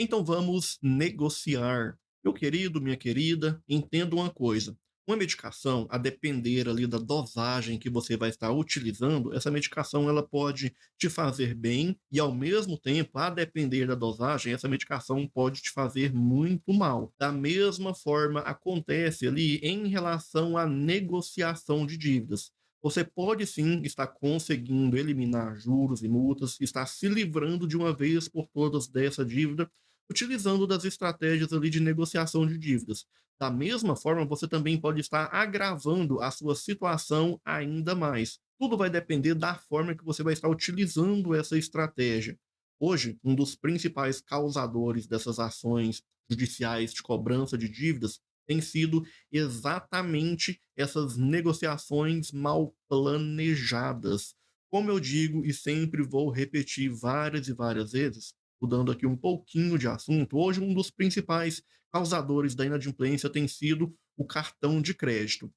Então vamos negociar. Meu querido, minha querida, entenda uma coisa. Uma medicação, a depender ali da dosagem que você vai estar utilizando, essa medicação ela pode te fazer bem e ao mesmo tempo, a depender da dosagem, essa medicação pode te fazer muito mal. Da mesma forma acontece ali em relação à negociação de dívidas. Você pode sim estar conseguindo eliminar juros e multas, estar se livrando de uma vez por todas dessa dívida, utilizando das estratégias ali de negociação de dívidas. Da mesma forma, você também pode estar agravando a sua situação ainda mais. Tudo vai depender da forma que você vai estar utilizando essa estratégia. Hoje, um dos principais causadores dessas ações judiciais de cobrança de dívidas tem sido exatamente essas negociações mal planejadas. Como eu digo e sempre vou repetir várias e várias vezes, mudando aqui um pouquinho de assunto, hoje um dos principais causadores da inadimplência tem sido o cartão de crédito,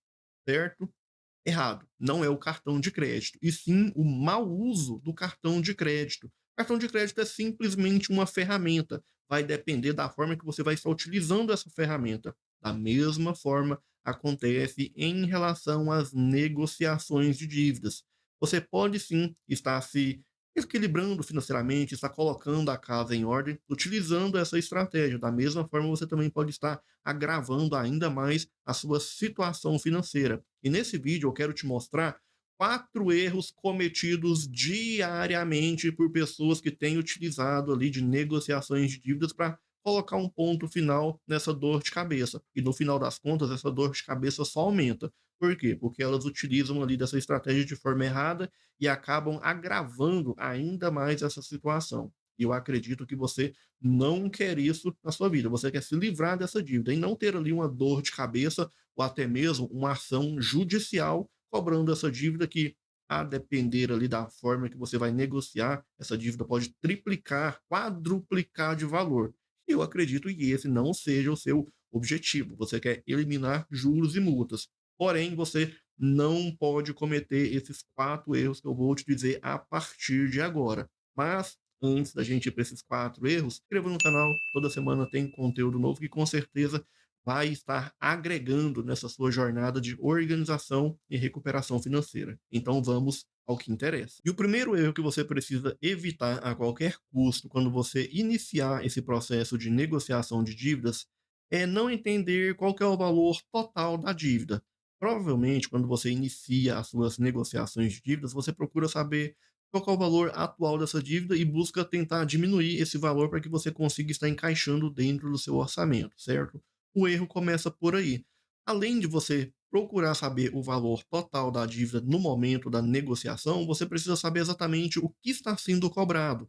certo? Errado, não é o cartão de crédito, e sim o mau uso do cartão de crédito. O cartão de crédito é simplesmente uma ferramenta, vai depender da forma que você vai estar utilizando essa ferramenta. Da mesma forma, acontece em relação às negociações de dívidas. Você pode sim estar se equilibrando financeiramente, estar colocando a casa em ordem, utilizando essa estratégia. Da mesma forma, você também pode estar agravando ainda mais a sua situação financeira. E nesse vídeo eu quero te mostrar 4 erros cometidos diariamente por pessoas que têm utilizado ali de negociações de dívidas para colocar um ponto final nessa dor de cabeça. E no final das contas, essa dor de cabeça só aumenta. Por quê? Porque elas utilizam ali dessa estratégia de forma errada e acabam agravando ainda mais essa situação. E eu acredito que você não quer isso na sua vida. Você quer se livrar dessa dívida e não ter ali uma dor de cabeça ou até mesmo uma ação judicial cobrando essa dívida que, a depender ali da forma que você vai negociar, essa dívida pode triplicar, quadruplicar de valor. E eu acredito que esse não seja o seu objetivo. Você quer eliminar juros e multas. Porém, você não pode cometer esses 4 erros que eu vou te dizer a partir de agora. Mas antes da gente ir para esses 4 erros, se inscreva no canal, toda semana tem conteúdo novo que com certeza vai estar agregando nessa sua jornada de organização e recuperação financeira. Então vamos ao que interessa. E o primeiro erro que você precisa evitar a qualquer custo quando você iniciar esse processo de negociação de dívidas é não entender qual que é o valor total da dívida. Provavelmente, quando você inicia as suas negociações de dívidas, você procura saber qual que é o valor atual dessa dívida e busca tentar diminuir esse valor para que você consiga estar encaixando dentro do seu orçamento, certo? O erro começa por aí. Além de você procurar saber o valor total da dívida no momento da negociação, você precisa saber exatamente o que está sendo cobrado,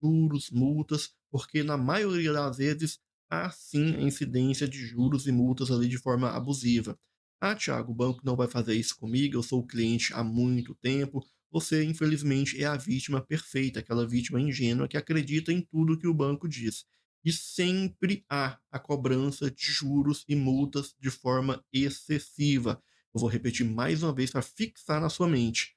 juros, multas, porque na maioria das vezes há sim a incidência de juros e multas ali de forma abusiva. Ah, Thiago, o banco não vai fazer isso comigo, eu sou o cliente há muito tempo. Você, infelizmente, é a vítima perfeita, aquela vítima ingênua que acredita em tudo que o banco diz. E sempre há a cobrança de juros e multas de forma excessiva. Eu vou repetir mais uma vez para fixar na sua mente.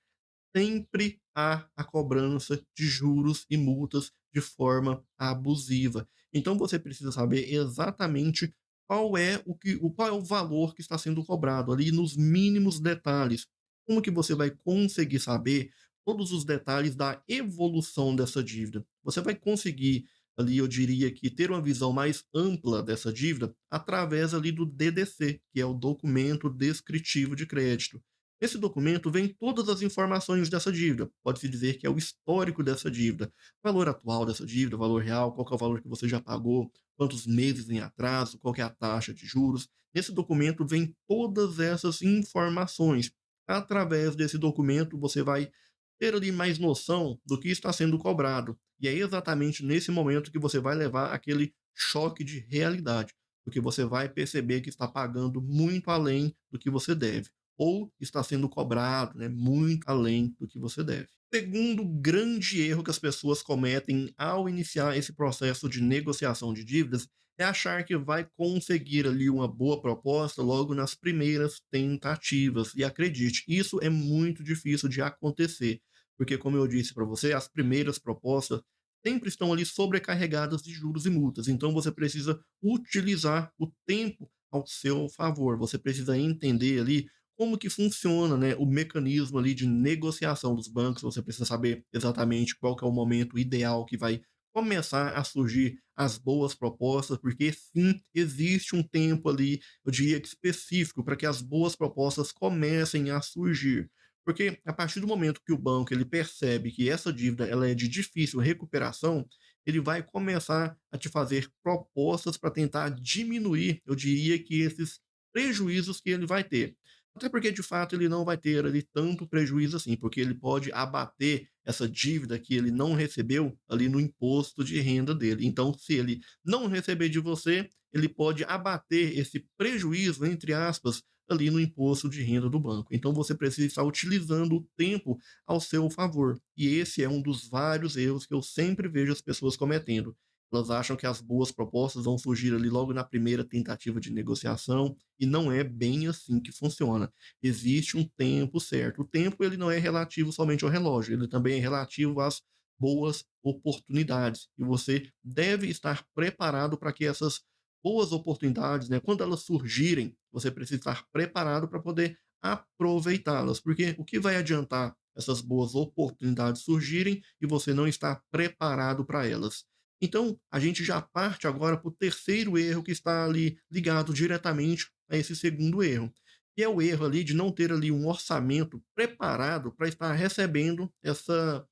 Sempre há a cobrança de juros e multas de forma abusiva. Então você precisa saber exatamente qual é o valor que está sendo cobrado ali nos mínimos detalhes. Como que você vai conseguir saber todos os detalhes da evolução dessa dívida? Você vai conseguir ali, eu diria que ter uma visão mais ampla dessa dívida através ali do DDC, que é o documento descritivo de crédito. Nesse documento vem todas as informações dessa dívida. Pode-se dizer que é o histórico dessa dívida, valor atual dessa dívida, valor real, qual que é o valor que você já pagou, quantos meses em atraso, qual que é a taxa de juros. Nesse documento vem todas essas informações. Através desse documento você vai ter ali mais noção do que está sendo cobrado. E é exatamente nesse momento que você vai levar aquele choque de realidade, porque você vai perceber que está pagando muito além do que você deve ou está sendo cobrado, né, muito além do que você deve. Segundo grande erro que as pessoas cometem ao iniciar esse processo de negociação de dívidas é achar que vai conseguir ali uma boa proposta logo nas primeiras tentativas. E acredite, isso é muito difícil de acontecer, porque como eu disse para você, as primeiras propostas sempre estão ali sobrecarregadas de juros e multas. Então você precisa utilizar o tempo ao seu favor. Você precisa entender ali como que funciona, né, o mecanismo ali de negociação dos bancos. Você precisa saber exatamente qual que é o momento ideal que vai começar a surgir as boas propostas, porque sim, existe um tempo ali, eu diria que específico, para que as boas propostas comecem a surgir. Porque a partir do momento que o banco ele percebe que essa dívida ela é de difícil recuperação, ele vai começar a te fazer propostas para tentar diminuir, eu diria que esses prejuízos que ele vai ter. Até porque, de fato, ele não vai ter ali tanto prejuízo assim, porque ele pode abater essa dívida que ele não recebeu ali no imposto de renda dele. Então, se ele não receber de você, ele pode abater esse prejuízo, entre aspas, ali no imposto de renda do banco. Então, você precisa estar utilizando o tempo ao seu favor. E esse é um dos vários erros que eu sempre vejo as pessoas cometendo. Elas acham que as boas propostas vão surgir ali logo na primeira tentativa de negociação, e não é bem assim que funciona. Existe um tempo certo. O tempo ele não é relativo somente ao relógio, ele também é relativo às boas oportunidades. E você deve estar preparado para que essas boas oportunidades, né, quando elas surgirem, você precisa estar preparado para poder aproveitá-las, porque o que vai adiantar essas boas oportunidades surgirem e você não estar preparado para elas? Então, a gente já parte agora para o terceiro erro que está ali ligado diretamente a esse segundo erro, que é o erro ali de não ter ali um orçamento preparado para estar recebendo essa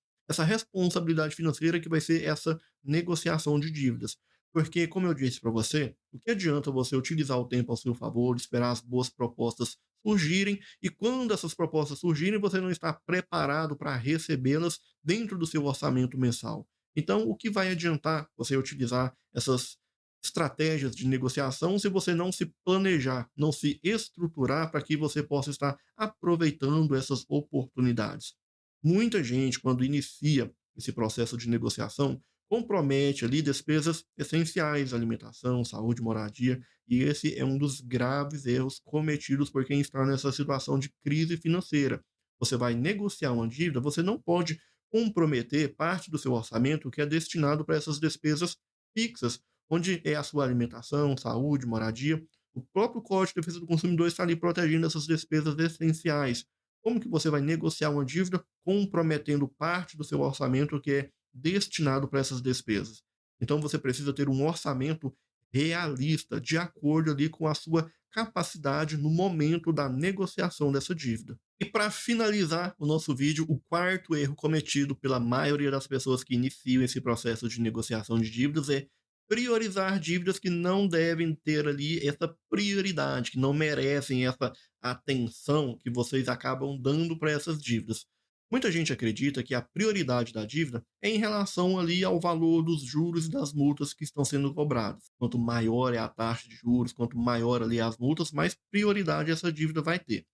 responsabilidade financeira que vai ser essa negociação de dívidas. Porque, como eu disse para você, o que adianta você utilizar o tempo ao seu favor, esperar as boas propostas surgirem, e quando essas propostas surgirem, você não está preparado para recebê-las dentro do seu orçamento mensal. Então, o que vai adiantar você utilizar essas estratégias de negociação se você não se planejar, não se estruturar para que você possa estar aproveitando essas oportunidades? Muita gente, quando inicia esse processo de negociação, compromete ali despesas essenciais, alimentação, saúde, moradia, e esse é um dos graves erros cometidos por quem está nessa situação de crise financeira. Você vai negociar uma dívida, você não pode comprometer parte do seu orçamento que é destinado para essas despesas fixas, onde é a sua alimentação, saúde, moradia. O próprio Código de Defesa do Consumidor está ali protegendo essas despesas essenciais. Como que você vai negociar uma dívida comprometendo parte do seu orçamento que é destinado para essas despesas? Então você precisa ter um orçamento realista, de acordo ali com a sua capacidade no momento da negociação dessa dívida. E para finalizar o nosso vídeo, o quarto erro cometido pela maioria das pessoas que iniciam esse processo de negociação de dívidas é priorizar dívidas que não devem ter ali essa prioridade, que não merecem essa atenção que vocês acabam dando para essas dívidas. Muita gente acredita que a prioridade da dívida é em relação ali ao valor dos juros e das multas que estão sendo cobrados. Quanto maior é a taxa de juros, quanto maior ali as multas, mais prioridade essa dívida vai ter.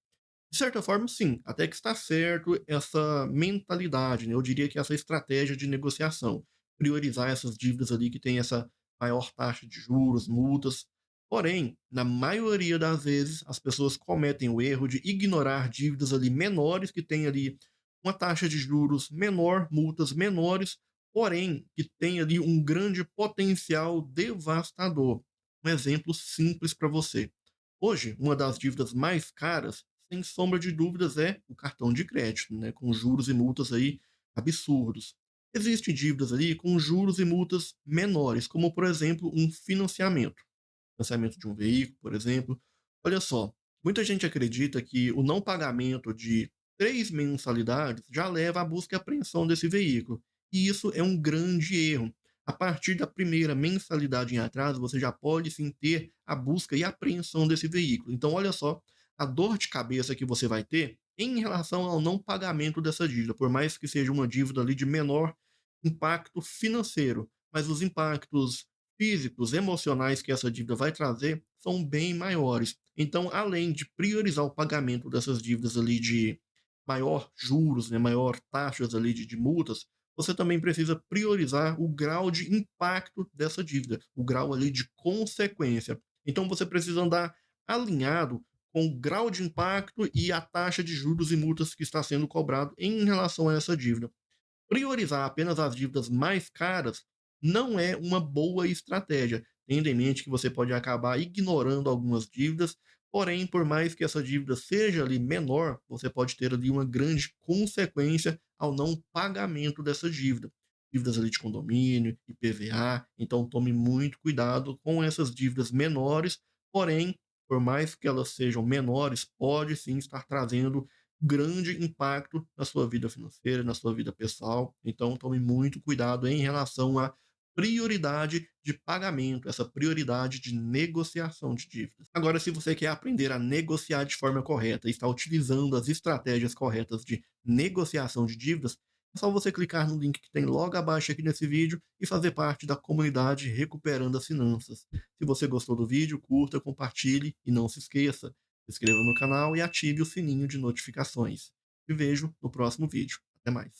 De certa forma, sim, até que está certo essa mentalidade, né, eu diria que essa estratégia de negociação, priorizar essas dívidas ali que têm essa maior taxa de juros, multas. Porém, na maioria das vezes, as pessoas cometem o erro de ignorar dívidas ali menores, que têm ali uma taxa de juros menor, multas menores, porém que tem ali um grande potencial devastador. Um exemplo simples para você. Hoje, uma das dívidas mais caras, sem sombra de dúvidas, é o cartão de crédito, né, com juros e multas aí absurdos. Existem dívidas ali com juros e multas menores, como por exemplo um financiamento de um veículo, por exemplo. Olha só, muita gente acredita que o não pagamento de 3 mensalidades já leva à busca e apreensão desse veículo. E isso é um grande erro. A partir da primeira mensalidade em atraso, você já pode sim ter a busca e apreensão desse veículo. Então, olha só a dor de cabeça que você vai ter em relação ao não pagamento dessa dívida, por mais que seja uma dívida ali de menor impacto financeiro, mas os impactos físicos, emocionais que essa dívida vai trazer são bem maiores. Então, além de priorizar o pagamento dessas dívidas ali de maior juros, né, maior taxas ali de multas, você também precisa priorizar o grau de impacto dessa dívida, o grau ali de consequência. Então, você precisa andar alinhado com o grau de impacto e a taxa de juros e multas que está sendo cobrado em relação a essa dívida. Priorizar apenas as dívidas mais caras não é uma boa estratégia, tendo em mente que você pode acabar ignorando algumas dívidas, porém, por mais que essa dívida seja ali menor, você pode ter ali uma grande consequência ao não pagamento dessa dívida. Dívidas ali de condomínio, IPVA, então tome muito cuidado com essas dívidas menores, porém, por mais que elas sejam menores, pode sim estar trazendo grande impacto na sua vida financeira, na sua vida pessoal. Então, tome muito cuidado em relação à prioridade de pagamento, essa prioridade de negociação de dívidas. Agora, se você quer aprender a negociar de forma correta e está utilizando as estratégias corretas de negociação de dívidas, é só você clicar no link que tem logo abaixo aqui nesse vídeo e fazer parte da comunidade Recuperando as Finanças. Se você gostou do vídeo, curta, compartilhe e não se esqueça, se inscreva no canal e ative o sininho de notificações. Te vejo no próximo vídeo. Até mais.